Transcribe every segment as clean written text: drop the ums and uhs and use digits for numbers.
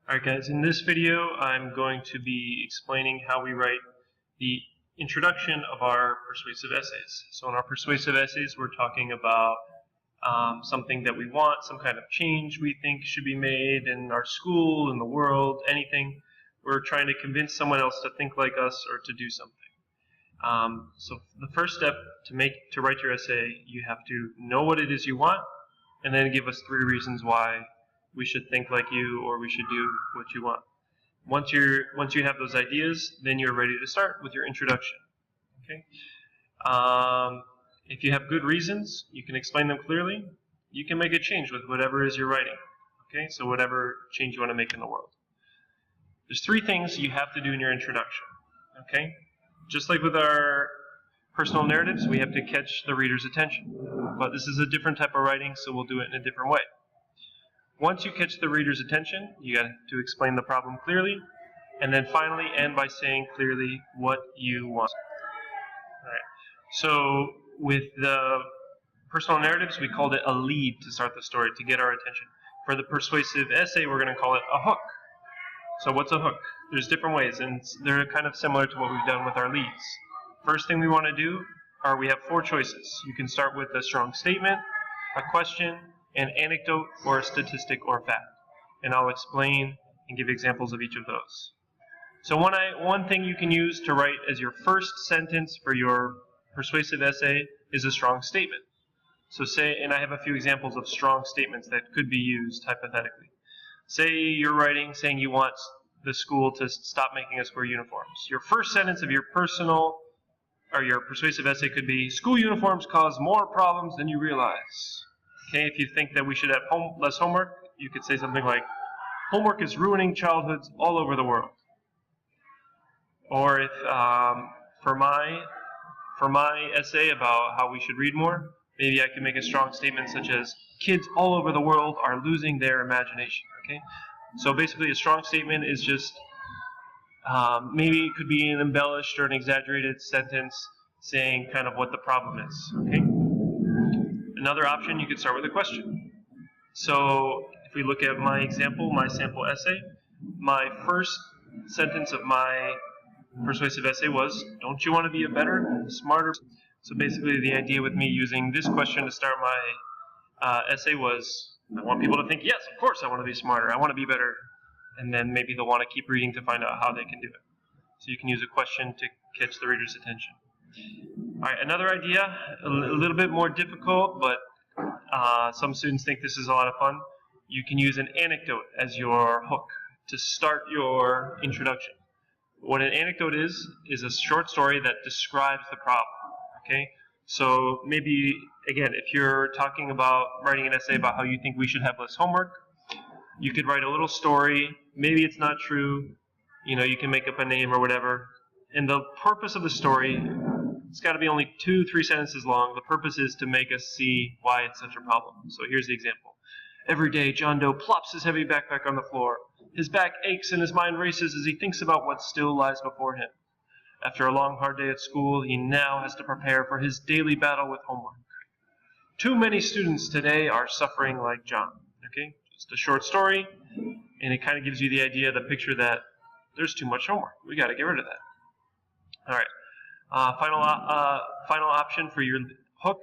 Alright guys, in this video I'm going to be explaining how we write the introduction of our persuasive essays. So in our persuasive essays we're talking about something that we want, some kind of change we think should be made in our school, in the world, anything. We're trying to convince someone else to think like us or to do something. So the first step to write your essay, you have to know what it is you want and then give us 3 reasons why we should think like you or we should do what you want. Once you have those ideas, then you're ready to start with your introduction. Okay. If you have good reasons, you can explain them clearly. You can make a change with whatever it is you're writing. Okay, so whatever change you want to make in the world. There's 3 things you have to do in your introduction. Okay, just like with our personal narratives, we have to catch the reader's attention. But this is a different type of writing, so we'll do it in a different way. Once you catch the reader's attention, you got to explain the problem clearly, and then finally end by saying clearly what you want. All right. So with the personal narratives, we called it a lead to start the story, to get our attention. For the persuasive essay, we're going to call it a hook. So what's a hook? There's different ways, and they're kind of similar to what we've done with our leads. First thing we want to do, we have 4 choices. You can start with a strong statement, a question, an anecdote, or a statistic or fact. And I'll explain and give examples of each of those. So one thing you can use to write as your first sentence for your persuasive essay is a strong statement. So say, and I have a few examples of strong statements that could be used hypothetically. Say you're writing saying you want the school to stop making us wear uniforms. Your first sentence of your persuasive essay could be, school uniforms cause more problems than you realize. Okay, if you think that we should have less homework, you could say something like, homework is ruining childhoods all over the world. Or if for my essay about how we should read more, maybe I could make a strong statement such as, kids all over the world are losing their imagination. Okay, so basically a strong statement is just maybe it could be an embellished or an exaggerated sentence saying kind of what the problem is. Okay. Another option, you could start with a question. So if we look at my sample essay, my first sentence of my persuasive essay was, don't you want to be a better, smarter? So basically the idea with me using this question to start my essay was, I want people to think, yes, of course I want to be smarter, I want to be better, and then maybe they'll want to keep reading to find out how they can do it. So you can use a question to catch the reader's attention. All right, another idea, a little bit more difficult, but some students think this is a lot of fun. You can use an anecdote as your hook to start your introduction. What an anecdote is a short story that describes the problem. Okay, so maybe, again, if you're talking about writing an essay about how you think we should have less homework, you could write a little story. Maybe it's not true. You know, you can make up a name or whatever. And the purpose of the story, it's got to be only 2-3 sentences long. The purpose is to make us see why it's such a problem. So here's the example. Every day, John Doe plops his heavy backpack on the floor. His back aches and his mind races as he thinks about what still lies before him. After a long, hard day at school, he now has to prepare for his daily battle with homework. Too many students today are suffering like John. Okay, just a short story, and it kind of gives you the idea, the picture that there's too much homework. We got to get rid of that. All right. Final option for your hook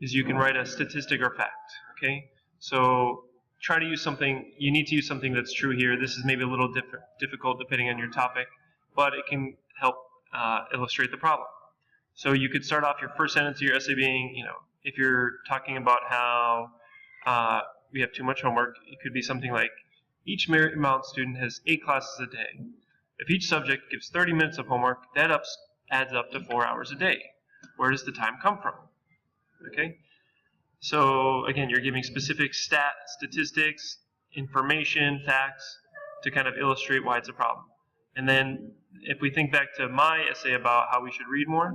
is you can write a statistic or fact. Okay, so try to use something. You need to use something that's true here. This is maybe a little difficult depending on your topic, but it can help illustrate the problem. So you could start off your first sentence of your essay being, you know, if you're talking about how we have too much homework, it could be something like, each Marymount student has 8 classes a day. If each subject gives 30 minutes of homework, that adds up to 4 hours a day. Where does the time come from? Okay, so again, you're giving specific statistics, information, facts to kind of illustrate why it's a problem. And then if we think back to my essay about how we should read more,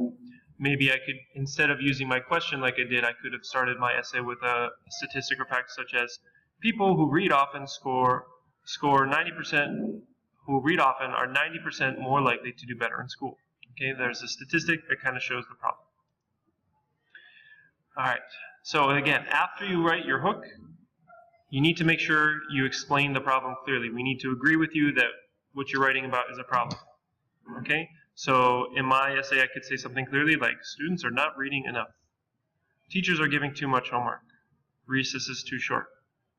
maybe I could, instead of using my question like I did, I could have started my essay with a statistic or fact such as, people who read often score 90%, who read often are 90% more likely to do better in school. Okay, there's a statistic that kind of shows the problem. All right, so again, after you write your hook, You need to make sure you explain the problem clearly. We need to agree with you that what you're writing about is a problem. Okay? So in my essay, I could say something clearly like, students are not reading enough. Teachers are giving too much homework. Recess is too short.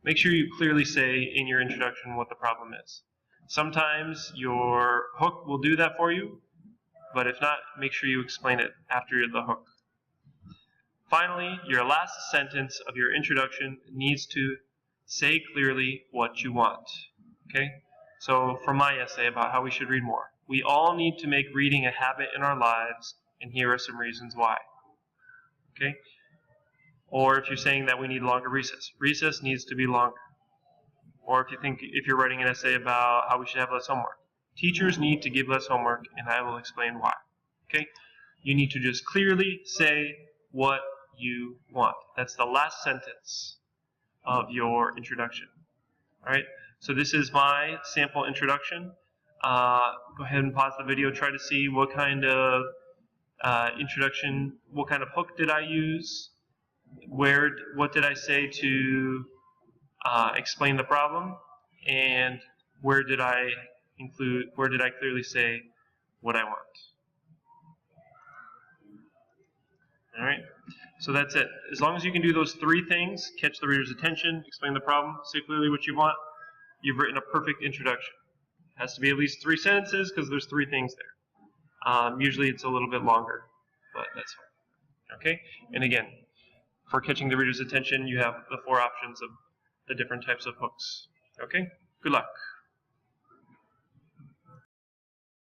Make sure you clearly say in your introduction what the problem is. Sometimes your hook will do that for you, but if not, make sure you explain it after the hook. Finally, your last sentence of your introduction needs to say clearly what you want. Okay? So for my essay about how we should read more, we all need to make reading a habit in our lives, and here are some reasons why. Okay? Or if you're saying that we need longer recess, recess needs to be longer. Or if you're writing an essay about how we should have less homework, teachers need to give less homework, and I will explain why. Okay? You need to just clearly say what you want. That's the last sentence of your introduction. All right? So this is my sample introduction. Go ahead and pause the video. Try to see what kind of introduction, what kind of hook did I use? What did I say to explain the problem? And where did I clearly say what I want? All right. So that's it. As long as you can do those three things, catch the reader's attention, explain the problem, say clearly what you want, you've written a perfect introduction. It has to be at least 3 sentences because there's 3 things there. Usually it's a little bit longer, but that's fine. Okay? And again, for catching the reader's attention, you have the 4 options of the different types of hooks. Okay? Good luck.